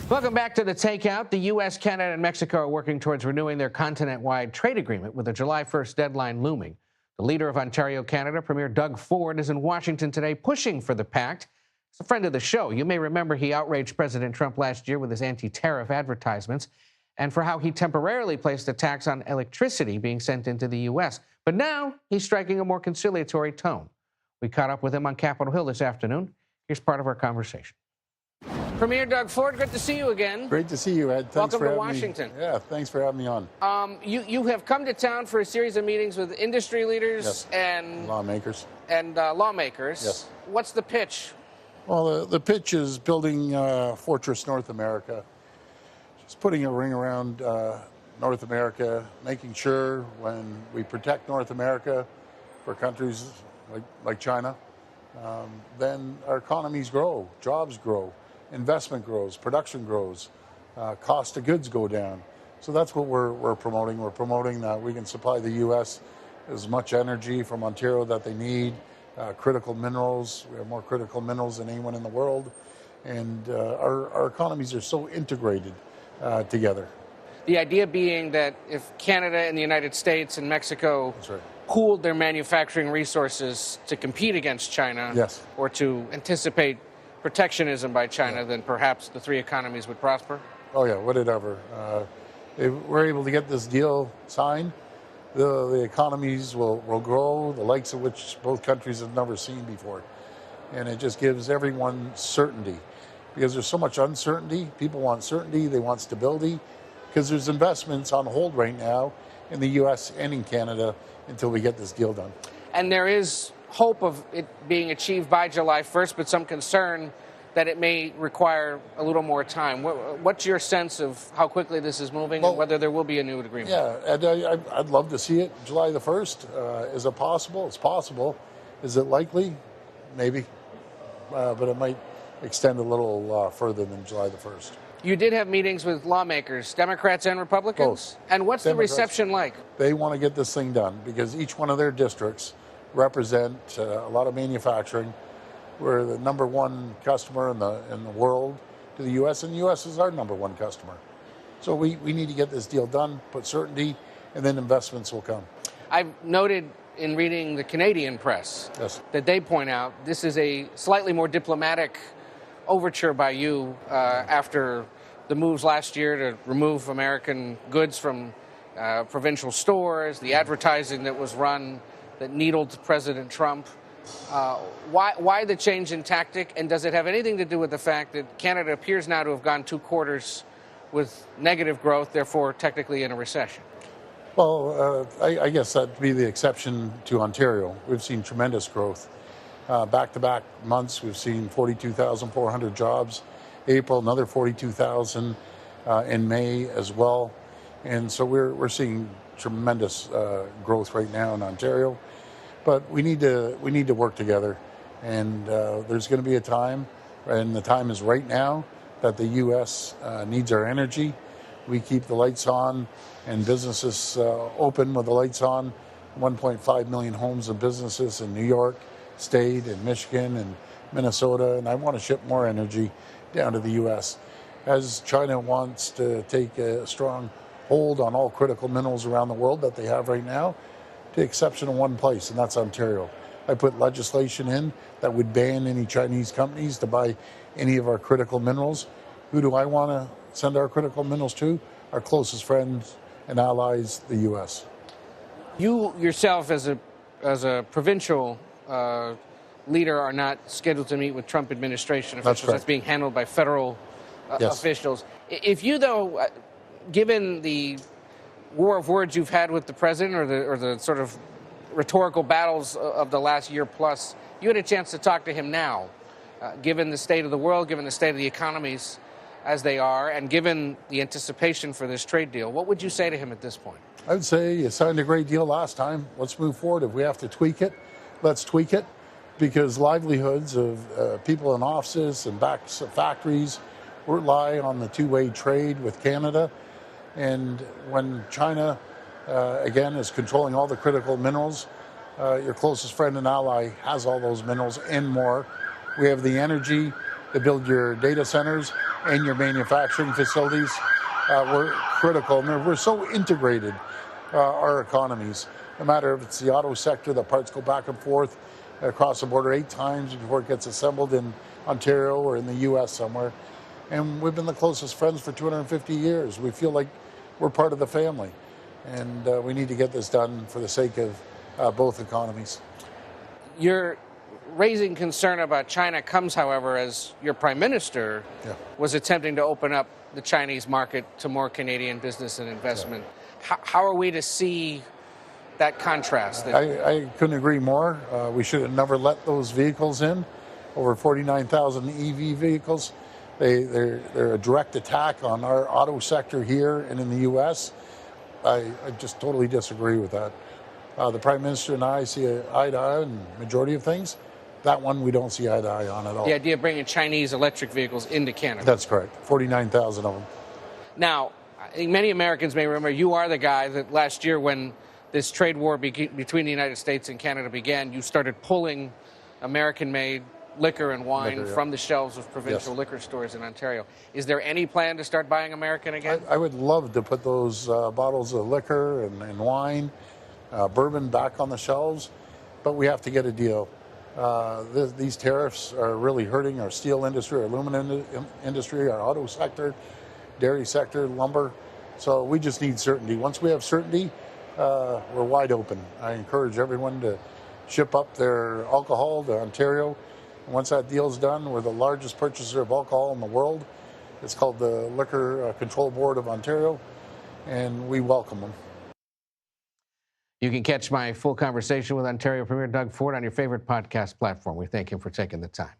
Welcome back to The Takeout. The U.S., Canada, and Mexico are working towards renewing their continent-wide trade agreement with a July 1st deadline looming. The leader of Ontario, Canada, Premier Doug Ford, is in Washington today pushing for the pact. He's a friend of the show. You may remember he outraged President Trump last year with his anti-tariff advertisements and for how he temporarily placed a tax on electricity being sent into the U.S. But now he's striking a more conciliatory tone. We caught up with him on Capitol Hill this afternoon. Here's part of our conversation. Premier Doug Ford, good to see you again. Great to see you, Ed. Thanks Welcome for to having Washington. Me. Yeah, thanks for having me on. You have come to town for a series of meetings with industry leaders Yes. and lawmakers. Lawmakers. Yes. What's the pitch? Well, the pitch is building Fortress North America. Just putting a ring around North America, making sure when we protect North America for countries like China, then our economies grow, jobs grow, investment grows, production grows, cost of goods go down. So that's what we're promoting. We're promoting that we can supply the U.S. as much energy from Ontario that they need, critical minerals. We have more critical minerals than anyone in the world. And our economies are so integrated together. The idea being that if Canada and the United States and Mexico That's right. pooled their manufacturing resources to compete against China, Yes. or to anticipate protectionism by China, then perhaps the three economies would prosper? Oh, yeah, whatever. If we're able to get this deal signed, the economies will grow, the likes of which both countries have never seen before. And it just gives everyone certainty. Because there's so much uncertainty. People want certainty, they want stability. Because there's investments on hold right now in the U.S. and in Canada until we get this deal done. And there is hope of it being achieved by July 1st, but some concern that it may require a little more time. What's your sense of how quickly this is moving and whether there will be a new agreement? Yeah, and I'd love to see it July the 1st. Is it possible? It's possible. Is it likely? Maybe. But it might extend a little further than July the 1st. You did have meetings with lawmakers, Democrats and Republicans? Both. And what's Democrats, the reception like? They want to get this thing done because each one of their districts represent a lot of manufacturing. We're the number one customer in the world to the U.S., and the U.S. is our number one customer. So we need to get this deal done, put certainty, and then investments will come. I've noted in reading the Canadian press Yes. that they point out this is a slightly more diplomatic overture by you after the moves last year to remove American goods from provincial stores, the advertising that was run that needled President Trump. Why the change in tactic, and does it have anything to do with the fact that Canada appears now to have gone 2 quarters with negative growth, therefore technically in a recession? Well, I guess that'd be the exception to Ontario. We've seen tremendous growth. Back-to-back months, we've seen 42,400 jobs. April, another 42,000 in May as well. And so we're seeing tremendous growth right now in Ontario. But we need to work together. And there's going to be a time, and the time is right now, that the U.S. Needs our energy. We keep the lights on and businesses open with the lights on. 1.5 million homes and businesses in New York State and Michigan and Minnesota, and I want to ship more energy down to the U.S. As China wants to take a strong hold on all critical minerals around the world that they have right now, to the exception of one place, and that's Ontario. I put legislation in that would ban any Chinese companies to buy any of our critical minerals. Who do I want to send our critical minerals to? Our closest friends and allies, the U.S. You yourself, as a provincial leader, are not scheduled to meet with Trump administration officials. That's being handled by federal officials. If you, though, given the war of words you've had with the president, or the sort of rhetorical battles of the last year plus, you had a chance to talk to him now, given the state of the world, given the state of the economies as they are, and given the anticipation for this trade deal, what would you say to him at this point? I would say you signed a great deal last time. Let's move forward. If we have to tweak it, let's tweak it, because livelihoods of people in offices and factories rely on the two-way trade with Canada. And when China, again, is controlling all the critical minerals, your closest friend and ally has all those minerals and more. We have the energy to build your data centers and your manufacturing facilities were critical. And we're so integrated, our economies. No matter if it's the auto sector, the parts go back and forth across the border 8 times before it gets assembled in Ontario or in the U.S. somewhere. And we've been the closest friends for 250 years. We feel like we're part of the family. And we need to get this done for the sake of both economies. Your raising concern about China comes, however, as your prime minister was attempting to open up the Chinese market to more Canadian business and investment. How are we to see that contrast? I couldn't agree more. We should have never let those vehicles in. Over 49,000 EV vehicles. They're a direct attack on our auto sector here and in the U.S. I just totally disagree with that. The Prime Minister and I see eye to eye on the majority of things. That one we don't see eye to eye on at all. The idea of bringing Chinese electric vehicles into Canada. That's correct. 49,000 of them. Now, I think many Americans may remember you are the guy that last year when this trade war between the United States and Canada began, you started pulling American-made liquor and wine from the shelves of provincial liquor stores in Ontario. Is there any plan to start buying American again? I would love to put those bottles of liquor and wine, bourbon back on the shelves, but we have to get a deal. These tariffs are really hurting our steel industry, our aluminum industry, our auto sector, dairy sector, lumber. So we just need certainty. Once we have certainty, we're wide open. I encourage everyone to ship up their alcohol to Ontario. Once that deal's done, we're the largest purchaser of alcohol in the world. It's called the Liquor Control Board of Ontario, and we welcome them. You can catch my full conversation with Ontario Premier Doug Ford on your favorite podcast platform. We thank him for taking the time.